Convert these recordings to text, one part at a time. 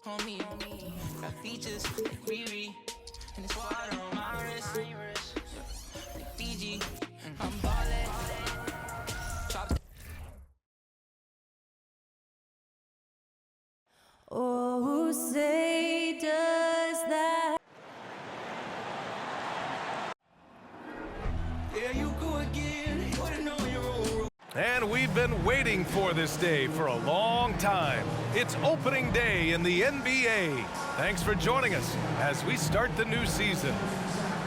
Homie, got features like Riri, and it's water on my wrist. Like Fiji, I'm ballin'. Oh, say does that. There you go again. You oughta know your own. And we've been waiting for this day for a long time. It's opening day in the NBA. Thanks for joining us as we start the new season.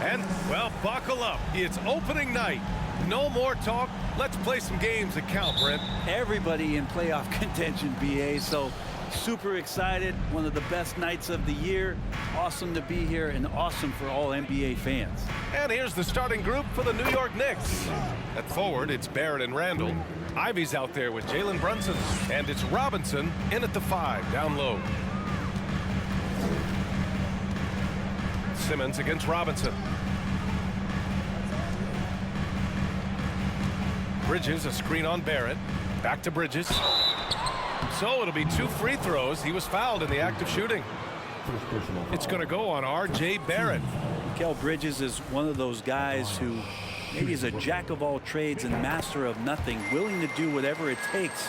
And, well, buckle up. It's opening night. No more talk. Let's play some games that count, Brent. Everybody in playoff contention, BA, so super excited. One of the best nights of the year. Awesome to be here and awesome for all NBA fans. And here's the starting group for the New York Knicks. At forward, it's Barrett and Randall. Ivy's out there with Jalen Brunson. And it's Robinson in at the 5, down low. Simmons against Robinson. Bridges, a screen on Barrett. Back to Bridges. So it'll be 2 free throws. He was fouled in the act of shooting. It's going to go on R.J. Barrett. Mikal Bridges is one of those guys who maybe is a jack of all trades and master of nothing, willing to do whatever it takes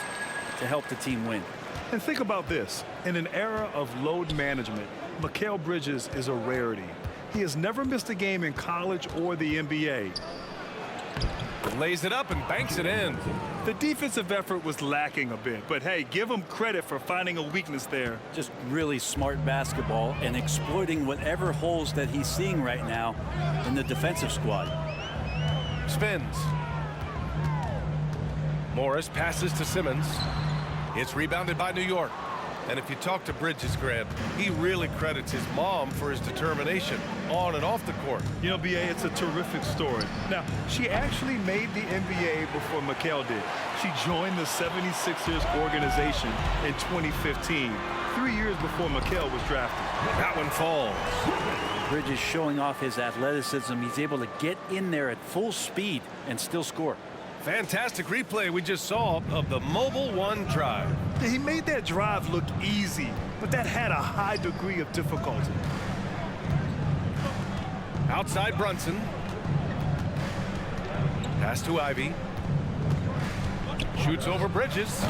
to help the team win. And think about this. In an era of load management, Mikal Bridges is a rarity. He has never missed a game in college or the NBA. Lays it up and banks it in. The defensive effort was lacking a bit, but hey, give him credit for finding a weakness there. Just really smart basketball and exploiting whatever holes that he's seeing right now in the defensive squad. Spins. Morris passes to Simmons. It's rebounded by New York. And if you talk to Bridges, Grant, he really credits his mom for his determination on and off the court. You know, B.A., it's a terrific story. Now, she actually made the NBA before Mikal did. She joined the 76ers organization in 2015, 3 years before Mikal was drafted. That one falls. Bridges showing off his athleticism. He's able to get in there at full speed and still score. Fantastic replay we just saw of the Mobile One drive. He made that drive look easy, but that had a high degree of difficulty. Outside Brunson. Pass to Ivy. Shoots over Bridges.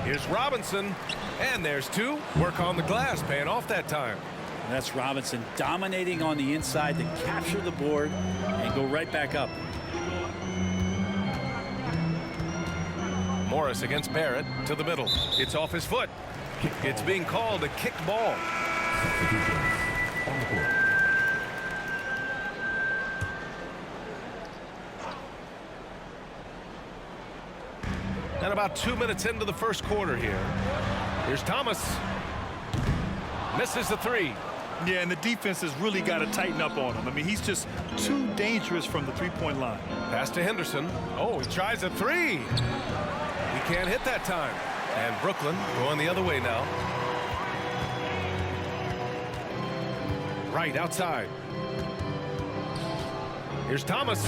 Here's Robinson. And there's 2. Work on the glass, paying off that time. And that's Robinson dominating on the inside to capture the board and go right back up. Morris against Barrett to the middle. It's off his foot. It's being called a kick ball. And about 2 minutes into the first quarter here. Here's Thomas. Misses the 3. Yeah, and the defense has really got to tighten up on him. I mean, he's just too dangerous from the three-point line. Pass to Henderson. Oh, he tries a 3. He can't hit that time. And Brooklyn going the other way now. Right outside. Here's Thomas.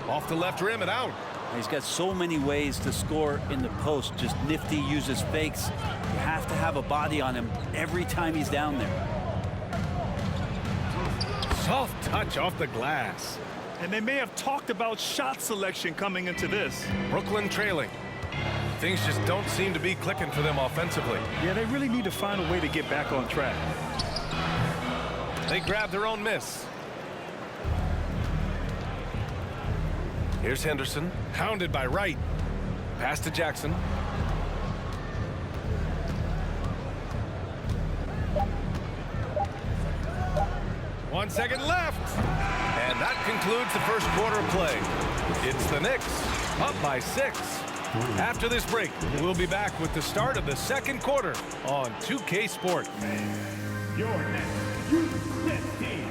Off the left rim and out. He's got so many ways to score in the post. Just nifty, uses fakes. You have to have a body on him every time he's down there. Soft touch off the glass. And they may have talked about shot selection coming into this. Brooklyn trailing. Things just don't seem to be clicking for them offensively. Yeah, they really need to find a way to get back on track. They grab their own miss. Here's Henderson, hounded by Wright. Pass to Jackson. One second left. And that concludes the first quarter of play. It's the Knicks up by 6. After this break, we'll be back with the start of the second quarter on 2K Sports. Your next U.S. team.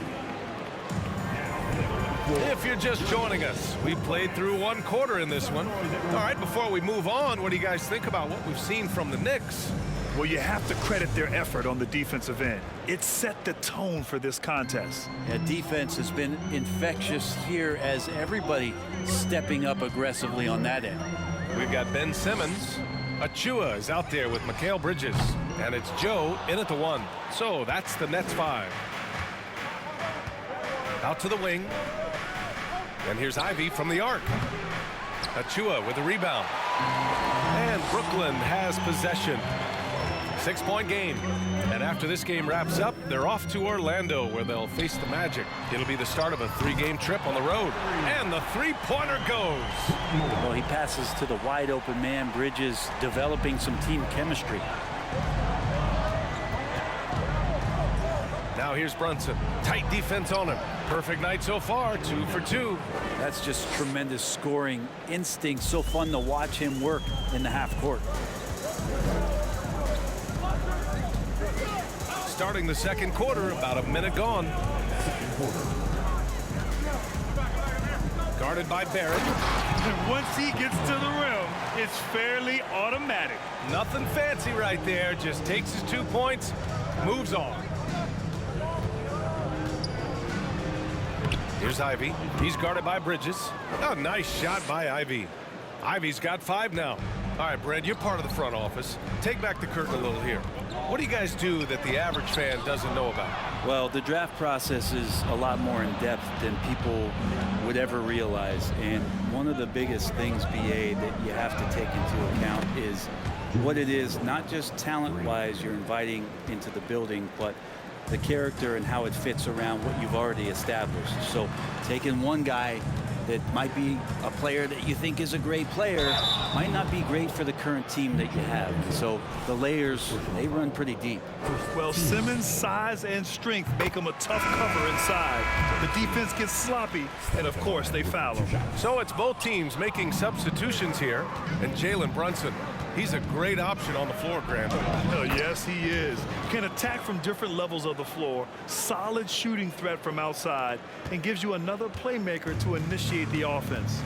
If you're just joining us, we played through one quarter in this one. All right, before we move on, what do you guys think about what we've seen from the Knicks? Well, you have to credit their effort on the defensive end. It set the tone for this contest. Yeah, defense has been infectious here as everybody stepping up aggressively on that end. We've got Ben Simmons Achua is out there with Mikal Bridges. And it's Joe in at the 1. So that's the Nets 5. Out to the wing. And here's Ivy from the arc. Achua with a rebound. And Brooklyn has possession. 6-point game. And after this game wraps up, they're off to Orlando where they'll face the Magic. It'll be the start of a 3-game trip on the road. And the three-pointer goes. Well, he passes to the wide open man. Bridges developing some team chemistry. Now here's Brunson. Tight defense on him. Perfect night so far, 2 for 2. That's just tremendous scoring instinct. So fun to watch him work in the half court. Starting the second quarter, about a minute gone. Guarded by Barrett. And once he gets to the rim, it's fairly automatic. Nothing fancy right there. Just takes his 2 points, moves on. Here's Ivy. He's guarded by Bridges. Oh, nice shot by Ivy. Ivy's got 5 now. All right, Brad, you're part of the front office. Take back the curtain a little here. What do you guys do that the average fan doesn't know about? Well, the draft process is a lot more in depth than people would ever realize. And one of the biggest things, BA, that you have to take into account is what it is, not just talent-wise you're inviting into the building, but the character and how it fits around what you've already established. So taking one guy that might be a player that you think is a great player might not be great for the current team that you have. So the layers, they run pretty deep. Well, Simmons' size and strength make him a tough cover inside. The defense gets sloppy, and of course they foul him. So it's both teams making substitutions here. And Jalen Brunson, he's a great option on the floor, Graham. Oh, yes, he is. Can attack from different levels of the floor, solid shooting threat from outside, and gives you another playmaker to initiate the offense.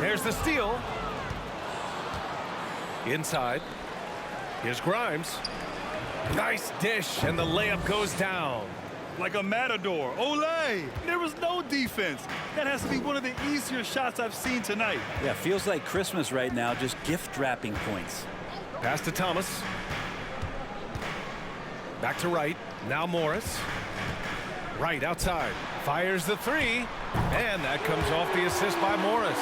There's the steal. Inside. Here's Grimes. Nice dish, and the layup goes down. Like a matador. Olay! There was no defense. That has to be one of the easier shots I've seen tonight. Yeah, feels like Christmas right now, just gift wrapping points. Pass to Thomas. Back to Wright. Now Morris. Wright outside. Fires the 3. And that comes off the assist by Morris.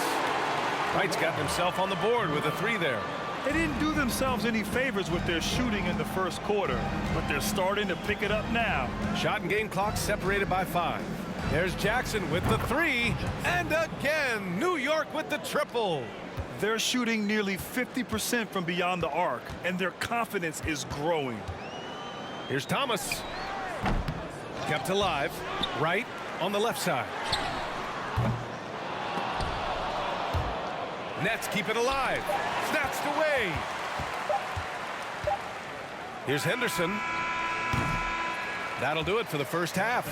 Wright's got himself on the board with a 3 there. They didn't do themselves any favors with their shooting in the first quarter, but they're starting to pick it up now. Shot and game clock separated by 5. There's Jackson with the 3. And again, New York with the triple. They're shooting nearly 50% from beyond the arc, and their confidence is growing. Here's Thomas. Kept alive. Wright on the left side. Nets keep it alive. Snatched away. Here's Henderson. That'll do it for the first half.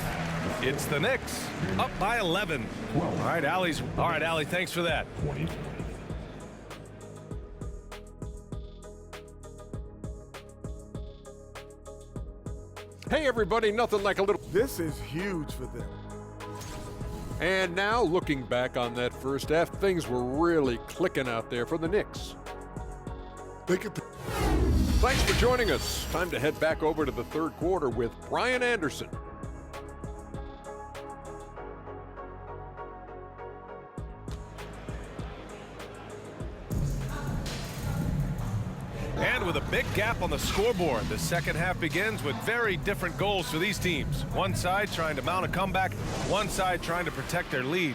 It's the Knicks up by 11. All right, Allie, thanks for that. Hey everybody, nothing like a little. This is huge for them. And now, looking back on that first half, things were really clicking out there for the Knicks. They could. Thanks for joining us. Time to head back over to the third quarter with Brian Anderson. And with a big gap on the scoreboard, the second half begins with very different goals for these teams. One side trying to mount a comeback, one side trying to protect their lead.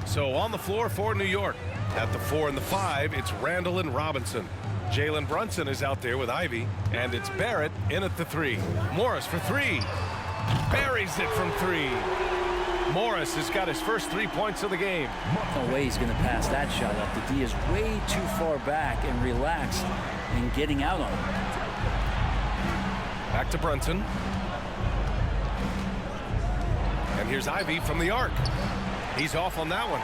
So on the floor for New York. At the 4 and the 5, it's Randall and Robinson. Jalen Brunson is out there with Ivy, and it's Barrett in at the 3. Morris for 3. Buries it from 3. Morris has got his first 3 points of the game. No way he's going to pass that shot up. The D is way too far back and relaxed in getting out on it. Back to Brunson. And here's Ivy from the arc. He's off on that one.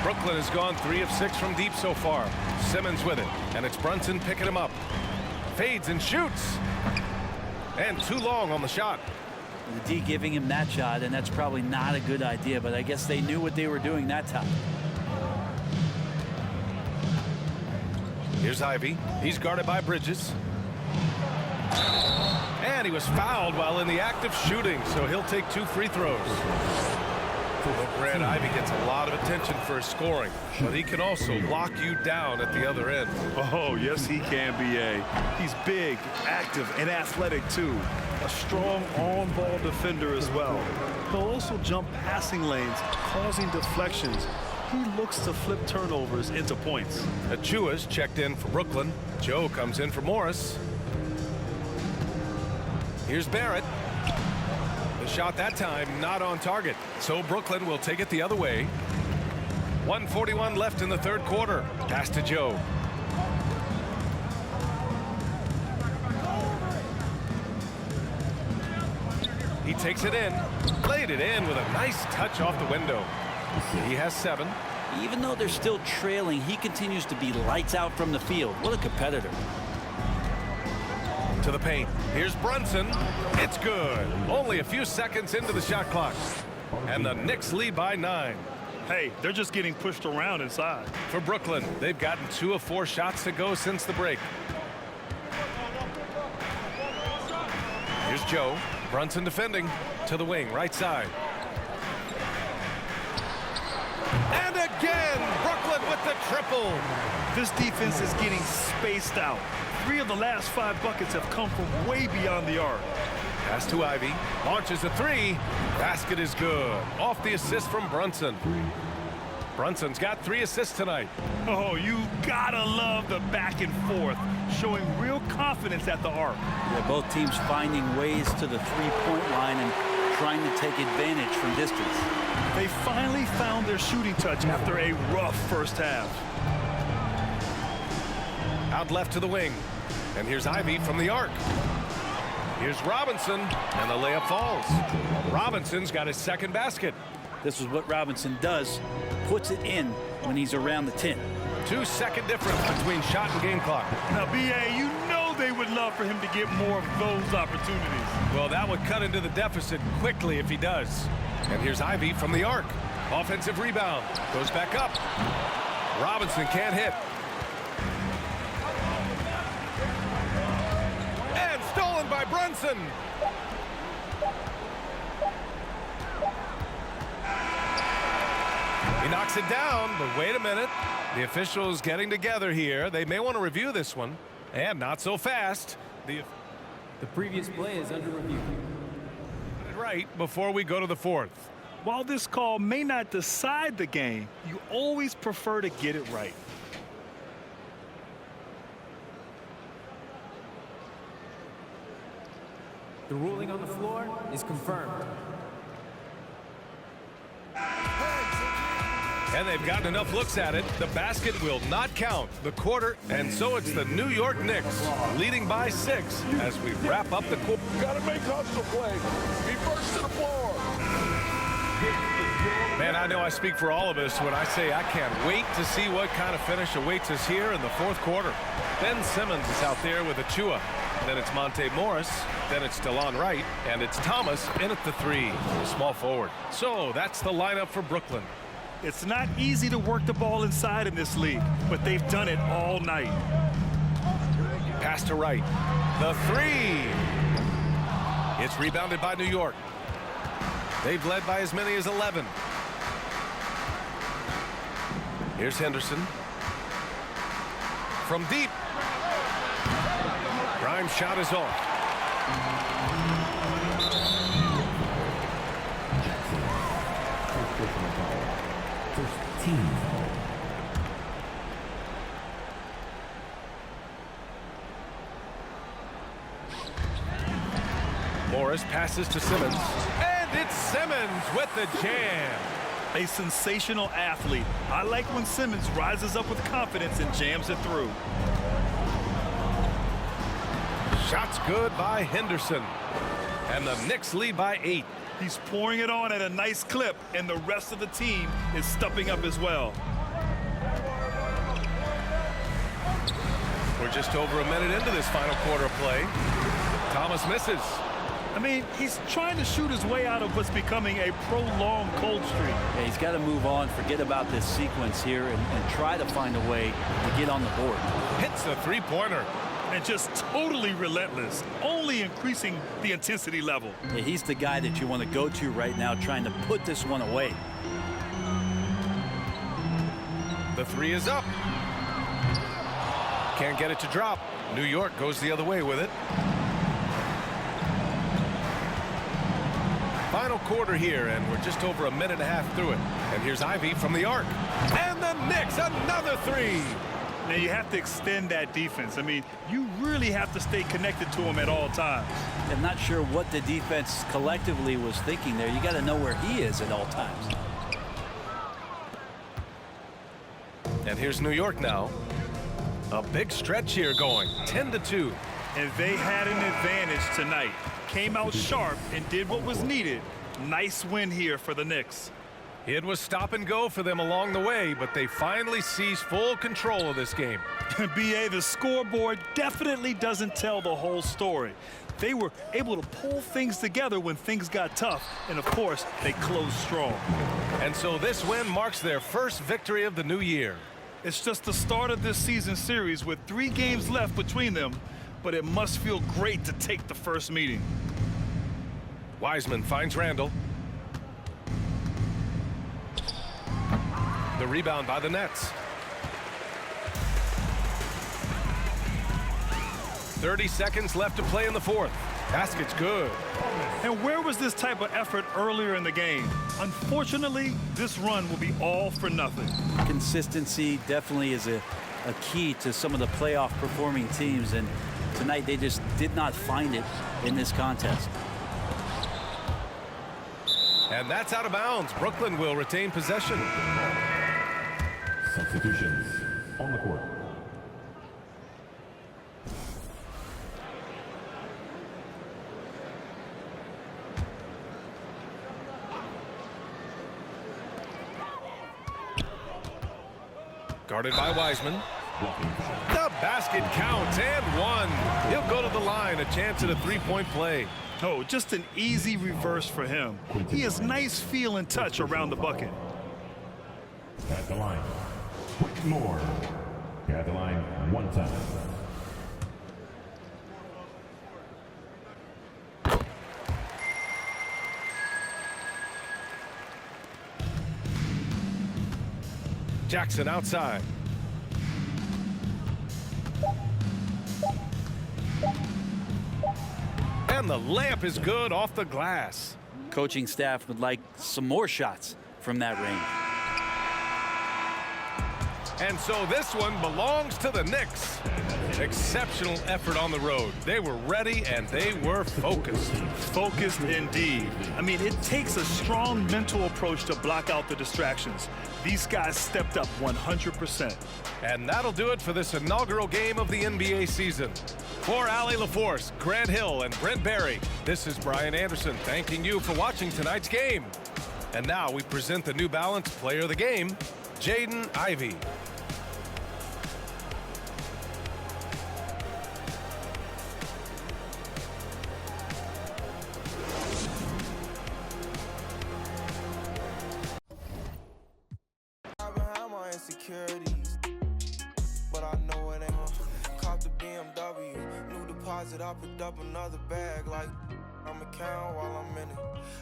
Brooklyn has gone 3 of 6 from deep so far. Simmons with it, and it's Brunson picking him up. Fades and shoots. And too long on the shot. The D giving him that shot, and that's probably not a good idea, but I guess they knew what they were doing that time. Here's Ivy. He's guarded by Bridges. And he was fouled while in the act of shooting, so he'll take 2 free throws. Brad Ivy gets a lot of attention for his scoring, but he can also lock you down at the other end. Oh, yes, he can, B.A. He's big, active, and athletic, too. A strong on-ball defender as well. He'll also jump passing lanes, causing deflections. He looks to flip turnovers into points. Achua's checked in for Brooklyn. Joe comes in for Morris. Here's Barrett. The shot that time not on target, so Brooklyn will take it the other way. 1:41 left in the third quarter. Pass to Joe. He takes it in, laid it in with a nice touch off the window. He has 7. Even though they're still trailing, he continues to be lights out from the field. What a competitor. To the paint. Here's Brunson. It's good. Only a few seconds into the shot clock. And the Knicks lead by 9. Hey, they're just getting pushed around inside. For Brooklyn, they've gotten 2 of 4 shots to go since the break. Here's Joe. Brunson defending. To the wing, right side. And again, Brooklyn with the triple. This defense is getting spaced out. 3 of the last 5 buckets have come from way beyond the arc. Pass to Ivy. Launches a 3. Basket is good. Off the assist from Brunson. Brunson's got 3 assists tonight. Oh, you gotta love the back and forth, showing real confidence at the arc. Yeah, both teams finding ways to the three-point line and trying to take advantage from distance. They finally found their shooting touch after a rough first half. Out left to the wing. And here's Ivy from the arc. Here's Robinson, and the layup falls. Robinson's got his second basket. This is what Robinson does. Puts it in when he's around the 10. 2-second difference between shot and game clock. Now, B.A., you know they would love for him to get more of those opportunities. Well, that would cut into the deficit quickly if he does. And here's Ivy from the arc. Offensive rebound. Goes back up. Robinson can't hit. And stolen by Brunson. He knocks it down, but wait a minute. The officials getting together here. They may want to review this one. And not so fast. The previous play is under review. Right before we go to the fourth. While this call may not decide the game, you always prefer to get it right. The ruling on the floor is confirmed. And they've gotten enough looks at it. The basket will not count. The quarter, and so it's the New York Knicks leading by 6 as we wrap up the quarter. Gotta make hustle play. Be first to the floor. Man, I know I speak for all of us when I say I can't wait to see what kind of finish awaits us here in the fourth quarter. Ben Simmons is out there with Achua. Then it's Monte Morris. Then it's DeLon Wright. And it's Thomas in at the 3, the small forward. So that's the lineup for Brooklyn. It's not easy to work the ball inside in this league, but they've done it all night. Pass to Wright. The 3. It's rebounded by New York. They've led by as many as 11. Here's Henderson. From deep. Grimes' shot is off. Morris passes to Simmons. And it's Simmons with the jam. A sensational athlete. I like when Simmons rises up with confidence and jams it through. Shot's good by Henderson. And the Knicks lead by 8. He's pouring it on at a nice clip, and the rest of the team is stepping up as well. We're just over a minute into this final quarter of play. Thomas misses. I mean, he's trying to shoot his way out of what's becoming a prolonged cold streak. Yeah, he's got to move on, forget about this sequence here, and try to find a way to get on the board. Hits the three-pointer. And just totally relentless, only increasing the intensity level. Yeah, he's the guy that you want to go to right now, trying to put this one away. The three is up. Can't get it to drop. New York goes the other way with it. Final quarter here, and we're just over a minute and a half through it. And here's Ivy from the arc. And the Knicks, another three. Now you have to extend that defense. I mean, you really have to stay connected to him at all times. I'm not sure what the defense collectively was thinking there. You got to know where he is at all times. And here's New York now. A big stretch here going, 10-2. And they had an advantage tonight. Came out sharp and did what was needed. Nice win here for the Knicks. It was stop and go for them along the way, but they finally seized full control of this game. BA, the scoreboard definitely doesn't tell the whole story. They were able to pull things together when things got tough, and of course, they closed strong. And so this win marks their first victory of the new year. It's just the start of this season series with 3 games left between them, but it must feel great to take the first meeting. Wiseman finds Randall. The rebound by the Nets. 30 seconds left to play in the fourth. Basket's good. And where was this type of effort earlier in the game? Unfortunately, this run will be all for nothing. Consistency definitely is a key to some of the playoff performing teams, and tonight they just did not find it in this contest. And that's out of bounds. Brooklyn will retain possession. Substitutions on the court. Guarded by Wiseman. The basket counts and one. He'll go to the line, a chance at a three-point play. Oh, just an easy reverse for him. He has nice feel and touch around the bucket. At the line, Whitmore. At the line, one time. Jackson outside. And the layup is good off the glass. Coaching staff would like some more shots from that range. And so this one belongs to the Knicks. Exceptional effort on the road. They were ready and they were focused. Focused indeed. I mean, it takes a strong mental approach to block out the distractions. These guys stepped up 100%. And that'll do it for this inaugural game of the NBA season. For Allie LaForce, Grant Hill, and Brent Barry, this is Brian Anderson thanking you for watching tonight's game. And now we present the New Balance Player of the Game, Jaden Ivey. But I know it ain't caught the BMW. New deposit, I picked up another bag like I'm a count while I'm in it.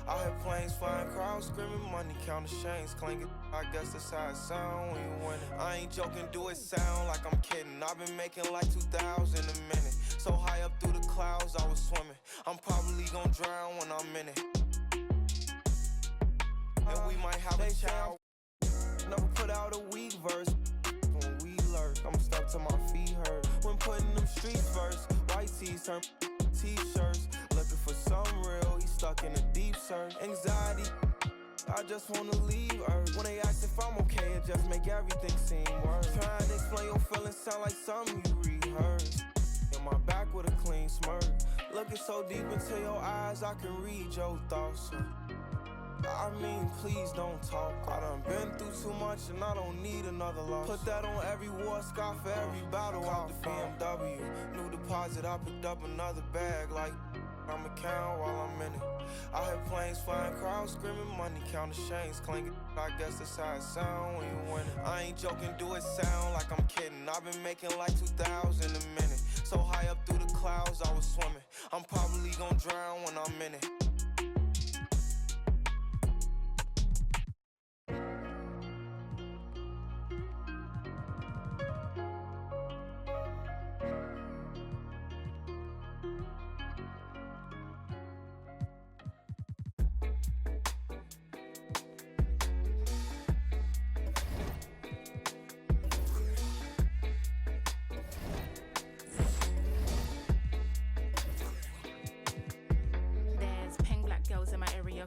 I hear planes flying, crowds screaming, money counting chains clanking. I guess that's how it sound when you win it. I ain't joking, do it sound like I'm kidding. I've been making like 2,000 a minute. So high up through the clouds, I was swimming. I'm probably gonna drown when I'm in it. And we might have a child. Never put out a weak verse. When we lurk, I'm stuck to my feet hurt. When putting them streets first, white tees turn t-shirts. Looking for some real, he stuck in a deep search. Anxiety, I just wanna leave Earth. When they ask if I'm okay, it just make everything seem worse. Trying to explain your feelings sound like something you rehearsed. In my back with a clean smirk. Looking so deep into your eyes, I can read your thoughts. I mean, please don't talk. I done been through too much and I don't need another loss. Put that on every war scar for every battle. Out the BMW, new deposit, I picked up another bag like I'ma count while I'm in it. I hear planes flying, crowds screaming, money counting chains clanking. I guess that's how it sound when you win it. I ain't joking, do it sound like I'm kidding. I've been making like 2,000 a minute. So high up through the clouds, I was swimming. I'm probably gonna drown when I'm in it.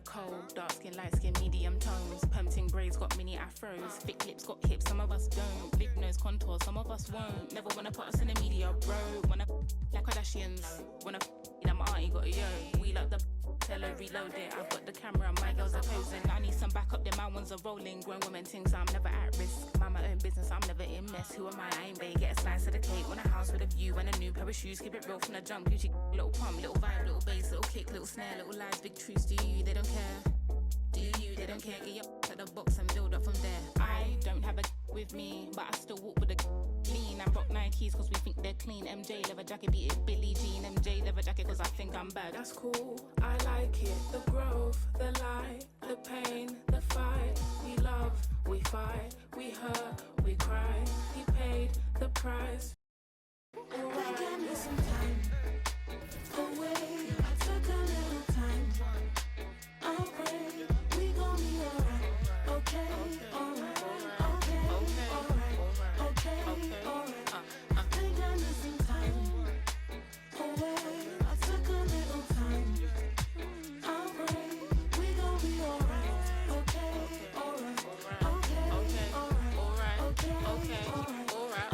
Cold, dark skin, light skin, medium tones. Pumping braids got mini afros. Thick lips got hips, some of us don't. Big nose contour, some of us won't. Never wanna put us in the media, bro. Wanna like Kardashians. Wanna that my auntie got a yo. We like the tell her reload it. I've got the camera, my girls are posing. I need some backup, then my ones are rolling. Grown women things, so I'm never at risk. Mind my own business, I'm never in mess. Who am I ain't bae. Get a slice of the cake. Want a house with a view and a new pair of shoes. Keep it real from the jump. Gucci, little pump, little vibe, little bass, little kick, little snare, little lies, big truths. Do you? They don't care. Do you? They don't care. Get your at the box and build up from there. I don't have a with me, but I still walk with a lean. And rock Nikes cause we think they're clean. MJ leather jacket, beat it Billie Jean. MJ leather jacket cause I think I'm bad. That's cool, I like it. The growth, the light, the pain, the fight. We love, we fight, we hurt, we cry. He paid the price. Alright. They gave me some time away. I took a little time. I'll pray we gon' be alright. Okay, alright. Okay, alright. Okay, alright. They gave me some time away. I took a little time. I'll pray we gon' be alright. Okay, alright. Okay, alright. Okay, alright.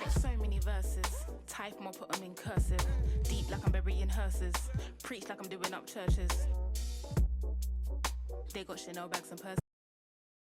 Got so many verses. Type them or put them in cursive. Deep like I'm burying hearses. Preach like I'm doing up churches. They got Chanel bags and purses.